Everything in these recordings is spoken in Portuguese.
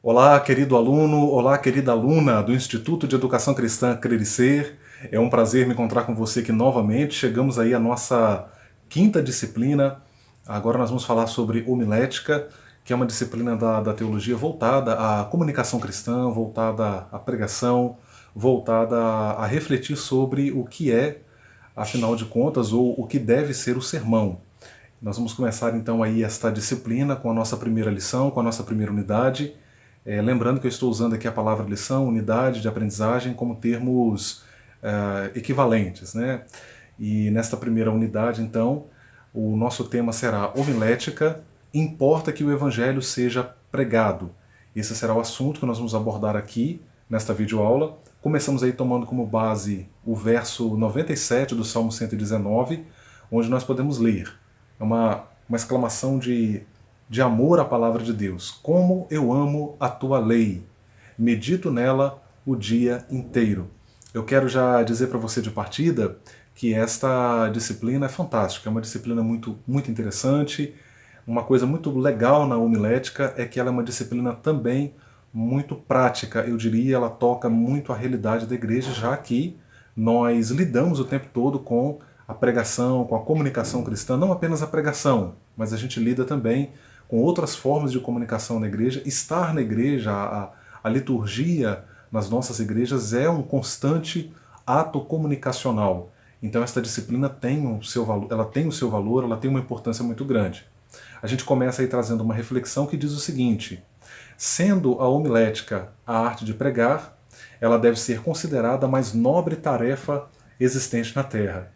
Olá, querido aluno, olá, querida aluna do Instituto de Educação Cristã Crer e Ser. É um prazer me encontrar com você aqui novamente. Chegamos aí à nossa quinta disciplina. Agora nós vamos falar sobre homilética, que é uma disciplina da teologia voltada à comunicação cristã, voltada à pregação, voltada a refletir sobre o que é, afinal de contas, ou o que deve ser o sermão. Nós vamos começar então aí esta disciplina com a nossa primeira lição, com a nossa primeira unidade. Lembrando que eu estou usando aqui a palavra lição, unidade de aprendizagem como termos equivalentes, né? E nesta primeira unidade, então, o nosso tema será homilética, importa que o evangelho seja pregado. Esse será o assunto que nós vamos abordar aqui nesta videoaula. Começamos aí tomando como base o verso 97 do Salmo 119, onde nós podemos ler. É uma exclamação de amor à palavra de Deus. Como eu amo a tua lei, medito nela o dia inteiro. Eu quero já dizer para você de partida que esta disciplina é fantástica, é uma disciplina muito interessante. Uma coisa muito legal na homilética é que ela é uma disciplina também muito prática. Eu diria, ela toca muito a realidade da igreja, já que nós lidamos o tempo todo com a pregação, com a comunicação cristã, não apenas a pregação, mas a gente lida também com outras formas de comunicação na igreja. Estar na igreja, a liturgia nas nossas igrejas é um constante ato comunicacional. Então esta disciplina tem o seu valor, ela tem uma importância muito grande. A gente começa aí trazendo uma reflexão que diz o seguinte: sendo a homilética a arte de pregar, ela deve ser considerada a mais nobre tarefa existente na terra.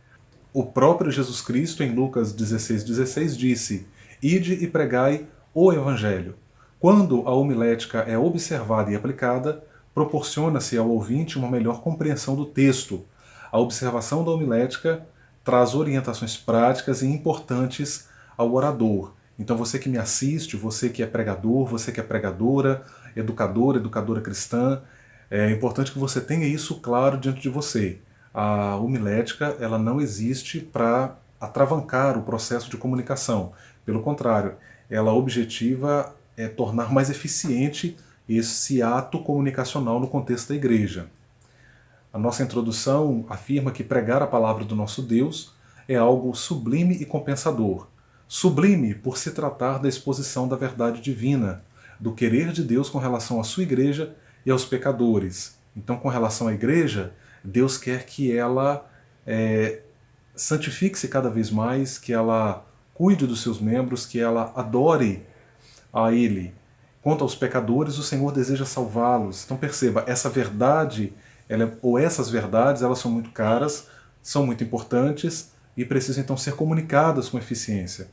O próprio Jesus Cristo, em Lucas 16,16, disse: Ide e pregai o Evangelho. Quando a homilética é observada e aplicada, proporciona-se ao ouvinte uma melhor compreensão do texto. A observação da homilética traz orientações práticas e importantes ao orador. Então você que me assiste, você que é pregador, você que é pregadora, educadora cristã, é importante que você tenha isso claro diante de você. A homilética, ela não existe para atravancar o processo de comunicação. Pelo contrário, ela objetiva tornar mais eficiente esse ato comunicacional no contexto da igreja. A nossa introdução afirma que pregar a palavra do nosso Deus é algo sublime e compensador. Sublime por se tratar da exposição da verdade divina, do querer de Deus com relação à sua igreja e aos pecadores. Então, com relação à igreja, Deus quer que ela santifique-se cada vez mais, que ela cuide dos seus membros, que ela adore a Ele. Quanto aos pecadores, o Senhor deseja salvá-los. Então perceba, essa verdade, ou essas verdades, elas são muito caras, são muito importantes e precisam então ser comunicadas com eficiência.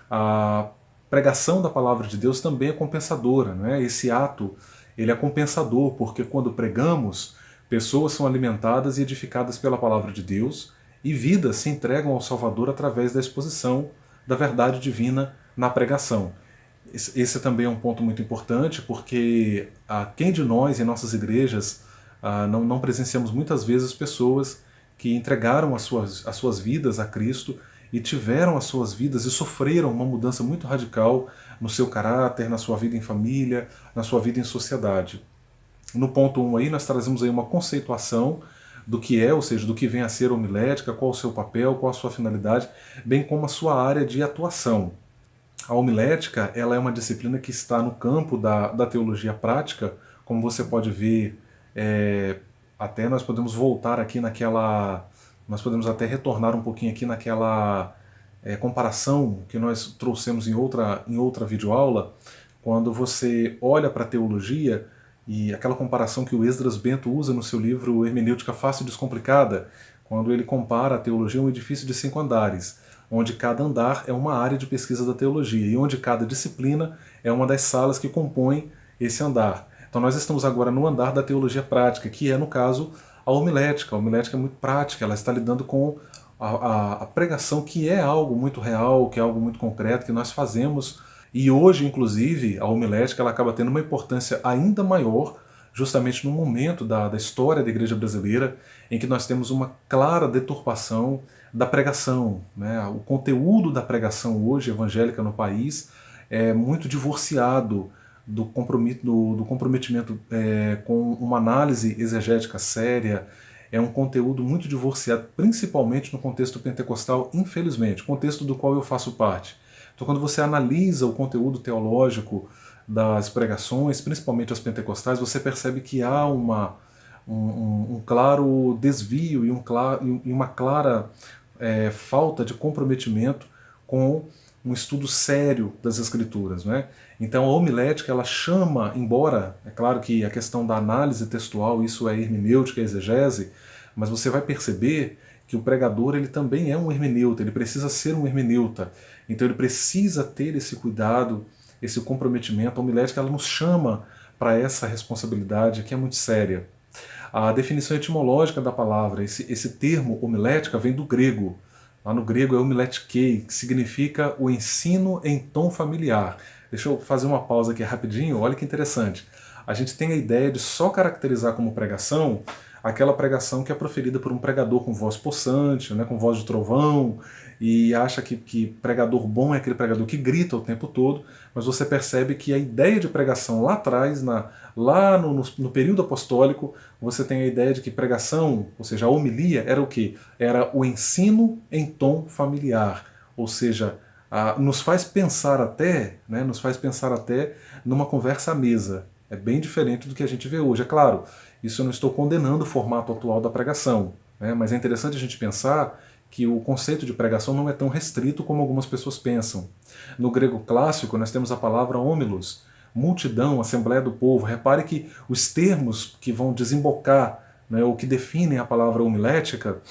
A pregação da palavra de Deus também é compensadora, não é? Esse ato, ele é compensador, porque quando pregamos, pessoas são alimentadas e edificadas pela palavra de Deus e vidas se entregam ao Salvador através da exposição da verdade divina na pregação. Esse também é um ponto muito importante, porque quem de nós em nossas igrejas não presenciamos muitas vezes pessoas que entregaram as suas vidas a Cristo e tiveram as suas vidas e sofreram uma mudança muito radical no seu caráter, na sua vida em família, na sua vida em sociedade. No ponto 1 aí nós trazemos aí uma conceituação do que é, ou seja, do que vem a ser homilética, qual o seu papel, qual a sua finalidade, bem como a sua área de atuação. A homilética, ela é uma disciplina que está no campo da teologia prática, como você pode ver, até nós podemos voltar aqui nós podemos até retornar um pouquinho aqui naquela comparação que nós trouxemos em outra videoaula, quando você olha para a teologia, e aquela comparação que o Esdras Bento usa no seu livro Hermenêutica Fácil e Descomplicada, quando ele compara a teologia a um edifício de 5 andares, onde cada andar é uma área de pesquisa da teologia e onde cada disciplina é uma das salas que compõem esse andar. Então nós estamos agora no andar da teologia prática, que é, no caso, a homilética. A homilética é muito prática, ela está lidando com a pregação, que é algo muito real, que é algo muito concreto, que nós fazemos. E hoje, inclusive, a homilética ela acaba tendo uma importância ainda maior, justamente no momento da história da igreja brasileira, em que nós temos uma clara deturpação da pregação, né? O conteúdo da pregação hoje evangélica no país é muito divorciado do comprometimento com uma análise exegética séria. É um conteúdo muito divorciado, principalmente no contexto pentecostal, infelizmente, contexto do qual eu faço parte. Então, quando você analisa o conteúdo teológico das pregações, principalmente as pentecostais, você percebe que há um claro desvio e uma clara falta de comprometimento com um estudo sério das Escrituras, né? Então a homilética ela chama, embora é claro que a questão da análise textual, isso é hermenêutica, é exegese, mas você vai perceber que o pregador ele também é um hermeneuta, ele precisa ser um hermeneuta, então ele precisa ter esse cuidado, esse comprometimento. A homilética ela nos chama para essa responsabilidade que é muito séria. A definição etimológica da palavra, esse termo homilética vem do grego. Lá no grego é homiletikei, que significa o ensino em tom familiar. Deixa eu fazer uma pausa aqui rapidinho, olha que interessante. A gente tem a ideia de só caracterizar como pregação aquela pregação que é proferida por um pregador com voz possante, né, com voz de trovão, e acha que pregador bom é aquele pregador que grita o tempo todo, mas você percebe que a ideia de pregação lá atrás, lá no período apostólico, você tem a ideia de que pregação, ou seja, a homilia, era o quê? Era o ensino em tom familiar, ou seja, nos faz pensar até, né, nos faz pensar até numa conversa à mesa. É bem diferente do que a gente vê hoje. É claro, isso eu não estou condenando o formato atual da pregação, né, mas é interessante a gente pensar que o conceito de pregação não é tão restrito como algumas pessoas pensam. No grego clássico, nós temos a palavra homilos, multidão, assembleia do povo. Repare que os termos que vão desembocar, né, ou que definem a palavra homilética,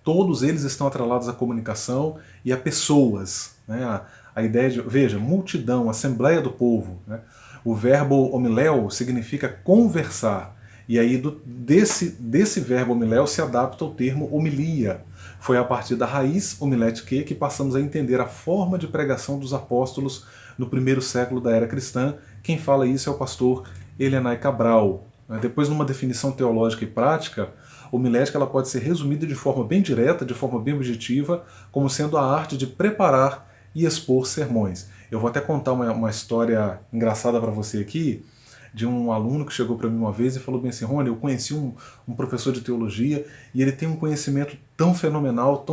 todos eles estão atrelados à comunicação e a pessoas. Né? A ideia de, veja, multidão, assembleia do povo. Né? O verbo homiléu significa conversar. E aí desse verbo homiléu se adapta o termo homilia. Foi a partir da raiz homilética que passamos a entender a forma de pregação dos apóstolos no primeiro século da era cristã. Quem fala isso é o pastor Elianai Cabral. Depois, numa definição teológica e prática, homilética ela pode ser resumida de forma bem direta, de forma bem objetiva, como sendo a arte de preparar e expor sermões. Eu vou até contar uma história engraçada para você aqui, de um aluno que chegou para mim uma vez e falou bem assim: Rony, eu conheci um professor de teologia e ele tem um conhecimento tão fenomenal,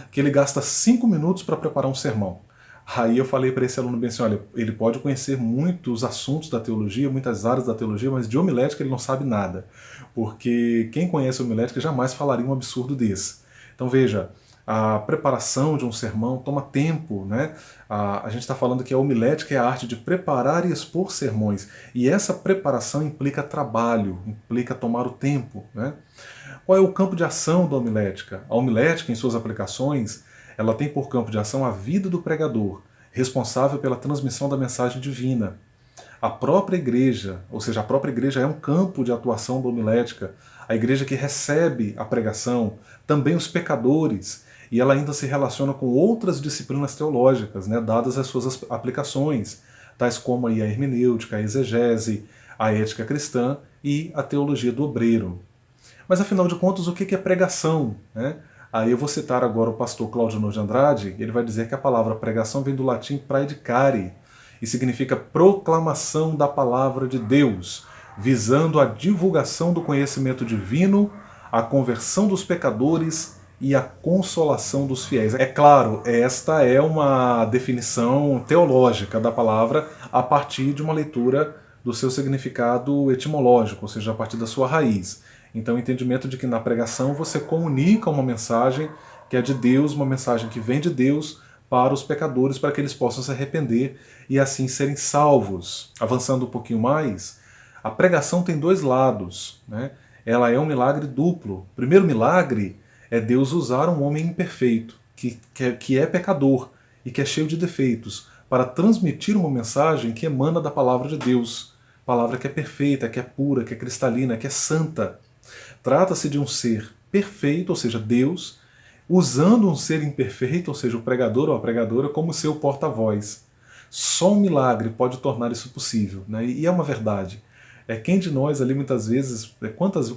que ele gasta 5 minutos para preparar um sermão. Aí eu falei para esse aluno bem assim: olha, ele pode conhecer muitos assuntos da teologia, muitas áreas da teologia, mas de homilética ele não sabe nada, porque quem conhece homilética jamais falaria um absurdo desse. Então veja, a preparação de um sermão toma tempo, né? A gente está falando que a homilética é a arte de preparar e expor sermões, e essa preparação implica trabalho, implica tomar o tempo, né? Qual é o campo de ação da homilética? A homilética, em suas aplicações, ela tem por campo de ação a vida do pregador, responsável pela transmissão da mensagem divina. A própria igreja, ou seja, a própria igreja é um campo de atuação da homilética, a igreja que recebe a pregação, também os pecadores, e ela ainda se relaciona com outras disciplinas teológicas, né, dadas as suas aplicações, tais como aí a hermenêutica, a exegese, a ética cristã e a teologia do obreiro. Mas afinal de contas, o que é pregação? Né? Aí eu vou citar agora o pastor Claudionor de Andrade, ele vai dizer que a palavra pregação vem do latim praedicare, e significa proclamação da palavra de Deus, visando a divulgação do conhecimento divino, a conversão dos pecadores e a consolação dos fiéis. É claro, esta é uma definição teológica da palavra a partir de uma leitura do seu significado etimológico, ou seja, a partir da sua raiz. Então, o entendimento de que na pregação você comunica uma mensagem que é de Deus, uma mensagem que vem de Deus para os pecadores, para que eles possam se arrepender e assim serem salvos. Avançando um pouquinho mais, a pregação tem dois lados, né? Ela é um milagre duplo. O primeiro milagre é Deus usar um homem imperfeito, que é pecador e que é cheio de defeitos, para transmitir uma mensagem que emana da palavra de Deus. Palavra que é perfeita, que é pura, que é cristalina, que é santa. Trata-se de um ser perfeito, ou seja, Deus, usando um ser imperfeito, ou seja, o pregador ou a pregadora, como seu porta-voz. Só um milagre pode tornar isso possível, né? E é uma verdade. Quem de nós ali muitas vezes,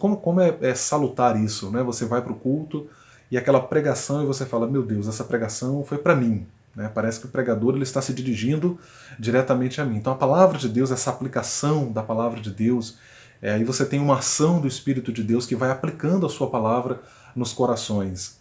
como é salutar isso, né? Você vai para o culto e aquela pregação e você fala: meu Deus, essa pregação foi para mim, né? Parece que o pregador ele está se dirigindo diretamente a mim. Então a palavra de Deus, essa aplicação da palavra de Deus, aí você tem uma ação do Espírito de Deus que vai aplicando a sua palavra nos corações.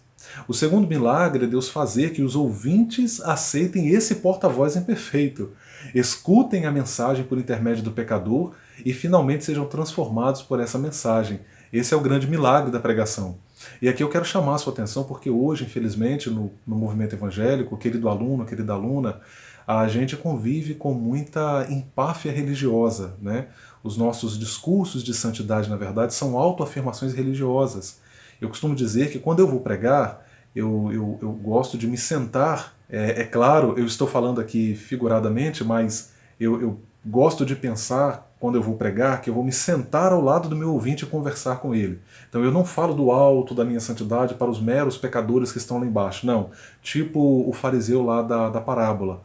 O segundo milagre é Deus fazer que os ouvintes aceitem esse porta-voz imperfeito, escutem a mensagem por intermédio do pecador e finalmente sejam transformados por essa mensagem. Esse é o grande milagre da pregação. E aqui eu quero chamar a sua atenção porque hoje, infelizmente, no movimento evangélico, querido aluno, querida aluna, a gente convive com muita empáfia religiosa, né? Os nossos discursos de santidade, na verdade, são autoafirmações religiosas. Eu costumo dizer que quando eu vou pregar, eu gosto de me sentar, é claro, eu estou falando aqui figuradamente, mas eu gosto de pensar, quando eu vou pregar, que eu vou me sentar ao lado do meu ouvinte e conversar com ele. Então eu não falo do alto da minha santidade para os meros pecadores que estão lá embaixo, não. Tipo o fariseu lá da parábola.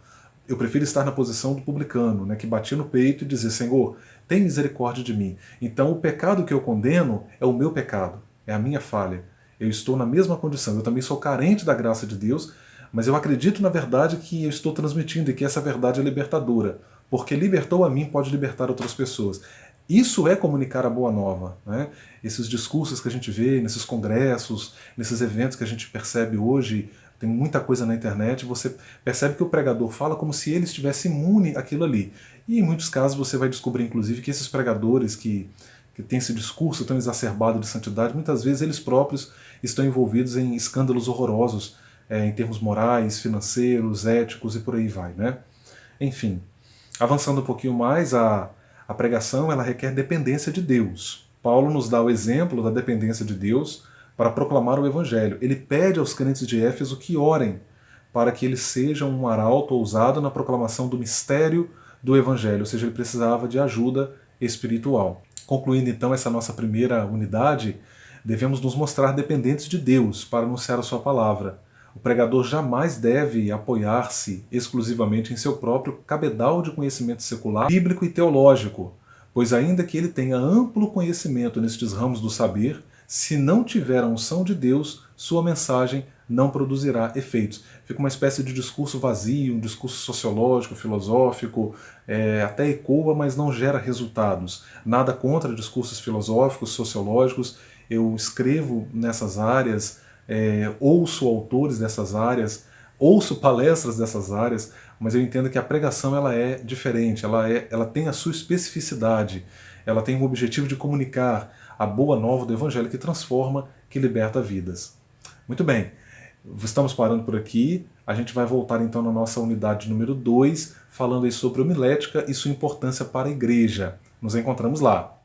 Eu prefiro estar na posição do publicano, né, que batia no peito e dizia, Senhor, tem misericórdia de mim. Então o pecado que eu condeno é o meu pecado, é a minha falha. Eu estou na mesma condição, eu também sou carente da graça de Deus, mas eu acredito na verdade que eu estou transmitindo e que essa verdade é libertadora, porque libertou a mim, pode libertar outras pessoas. Isso é comunicar a boa nova, né? Esses discursos que a gente vê nesses congressos, nesses eventos que a gente percebe hoje, tem muita coisa na internet, você percebe que o pregador fala como se ele estivesse imune àquilo ali. E em muitos casos você vai descobrir, inclusive, que esses pregadores que têm esse discurso tão exacerbado de santidade, muitas vezes eles próprios estão envolvidos em escândalos horrorosos, em termos morais, financeiros, éticos e por aí vai, né? Enfim, avançando um pouquinho mais, a pregação ela requer dependência de Deus. Paulo nos dá o exemplo da dependência de Deus para proclamar o Evangelho. Ele pede aos crentes de Éfeso que orem para que eles sejam um arauto ousado na proclamação do mistério do Evangelho, ou seja, ele precisava de ajuda espiritual. Concluindo então essa nossa primeira unidade, devemos nos mostrar dependentes de Deus para anunciar a sua palavra. O pregador jamais deve apoiar-se exclusivamente em seu próprio cabedal de conhecimento secular, bíblico e teológico, pois ainda que ele tenha amplo conhecimento nestes ramos do saber, se não tiver a unção de Deus, sua mensagem não produzirá efeitos. Fica uma espécie de discurso vazio, um discurso sociológico, filosófico, até ecoa, mas não gera resultados. Nada contra discursos filosóficos, sociológicos, eu escrevo nessas áreas, ouço autores dessas áreas, ouço palestras dessas áreas, mas eu entendo que a pregação ela é diferente, ela tem a sua especificidade, ela tem o objetivo de comunicar a boa nova do Evangelho que transforma, que liberta vidas. Muito bem, estamos parando por aqui, a gente vai voltar então na nossa unidade número 2, falando aí sobre homilética e sua importância para a igreja. Nos encontramos lá.